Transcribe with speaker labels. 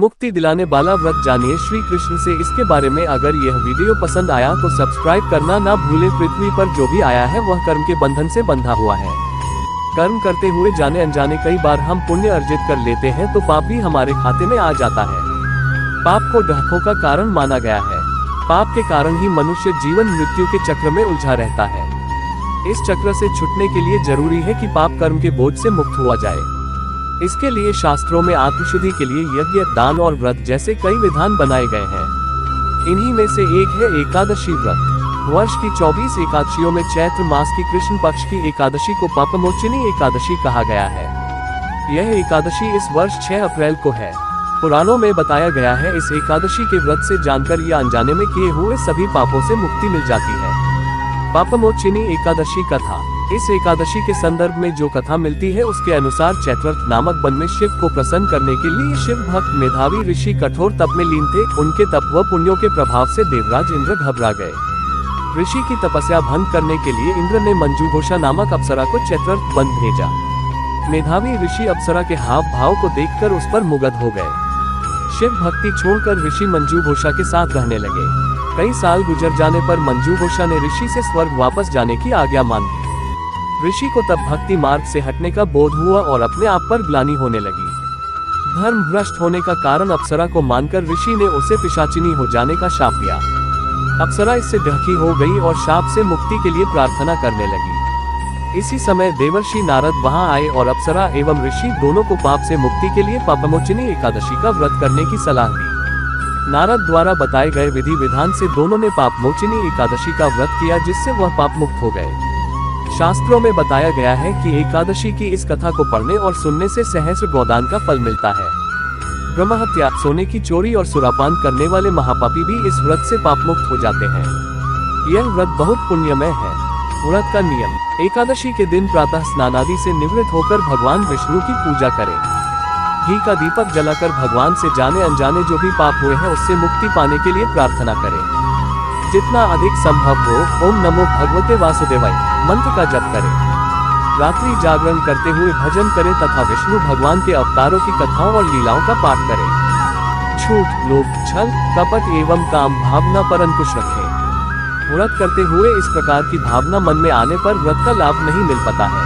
Speaker 1: मुक्ति दिलाने वाला व्रत जानिए श्री कृष्ण से इसके बारे में। अगर यह वीडियो पसंद आया तो सब्सक्राइब करना ना भूले। पृथ्वी पर जो भी आया है वह कर्म के बंधन से बंधा हुआ है। कर्म करते हुए जाने अनजाने कई बार हम पुण्य अर्जित कर लेते हैं तो पाप भी हमारे खाते में आ जाता है। पाप को दुखों का कारण माना गया है। पाप के कारण ही मनुष्य जीवन मृत्यु के चक्र में उलझा रहता है। इस चक्र से छूटने के लिए जरूरी है कि पाप कर्म के बोझ से मुक्त हुआ जाए। इसके लिए शास्त्रों में आत्मशुद्धि के लिए यज्ञ, दान और व्रत जैसे कई विधान बनाए गए हैं। इन्हीं में से एक है एकादशी व्रत। वर्ष की 24 एकादशियों में चैत्र मास की कृष्ण पक्ष की एकादशी को पापमोचनी एकादशी कहा गया है। यह एकादशी इस वर्ष 6 अप्रैल को है। पुराणों में बताया गया है इस एकादशी के व्रत से जानकर या अनजाने में किए हुए सभी पापों से मुक्ति मिल जाती है। पापमोचनी एकादशी कथा। इस एकादशी के संदर्भ में जो कथा मिलती है उसके अनुसार चैत्रर्थ नामक वन में शिव को प्रसन्न करने के लिए शिव भक्त मेधावी ऋषि कठोर तप में लीन थे। उनके तप व पुण्यों के प्रभाव से देवराज इंद्र घबरा गए। ऋषि की तपस्या भंग करने के लिए इंद्र ने मंजूघोषा नामक अप्सरा को चैत्रर्थ वन भेजा। मेधावी ऋषि अप्सरा के हाव भाव को देखकर उस पर मुग्ध हो गए। शिव भक्ति छोड़कर ऋषि मंजूघोषा के साथ रहने लगे। कई साल गुजर जाने पर मंजूघोषा ने ऋषि से स्वर्ग वापस जाने की आज्ञा मांगी। ऋषि को तब भक्ति मार्ग से हटने का बोध हुआ और अपने आप पर ग्लानि होने लगी। धर्म भ्रष्ट होने का कारण अप्सरा को मानकर ऋषि ने उसे पिशाचिनी हो जाने का शाप दिया। अप्सरा इससे दुखी हो गई और शाप से मुक्ति के लिए प्रार्थना करने लगी। इसी समय देवर्षि नारद वहां आए और अप्सरा एवं ऋषि दोनों को पाप से मुक्ति के लिए पापमोचनी एकादशी का व्रत करने की सलाह दी। नारद द्वारा बताए गए विधि विधान से दोनों ने पापमोचनी एकादशी का व्रत किया, जिससे वह पाप मुक्त हो गए। शास्त्रों में बताया गया है कि एकादशी की इस कथा को पढ़ने और सुनने से सहस्र गोदान का फल मिलता है। ब्रह्महत्या, सोने की चोरी और सुरापान करने वाले महापापी भी इस व्रत से पाप मुक्त हो जाते हैं। यह व्रत बहुत पुण्यमय है। व्रत का नियम। एकादशी के दिन प्रातः स्नान आदि से निवृत्त होकर भगवान विष्णु की पूजा करें। घी का दीपक जलाकर भगवान से जाने अनजाने जो भी पाप हुए हैं उससे मुक्ति पाने के लिए प्रार्थना करें। जितना अधिक संभव हो ओम नमो भगवते वासुदेवाय मंत्र का जप करें। रात्रि जागरण करते हुए भजन करें तथा विष्णु भगवान के अवतारों की कथाओं और लीलाओं का पाठ करें। झूठ, लोभ, छल, कपट एवं काम भावना पर अंकुश रखें। व्रत करते हुए इस प्रकार की भावना मन में आने पर व्रत का लाभ नहीं मिल पाता है।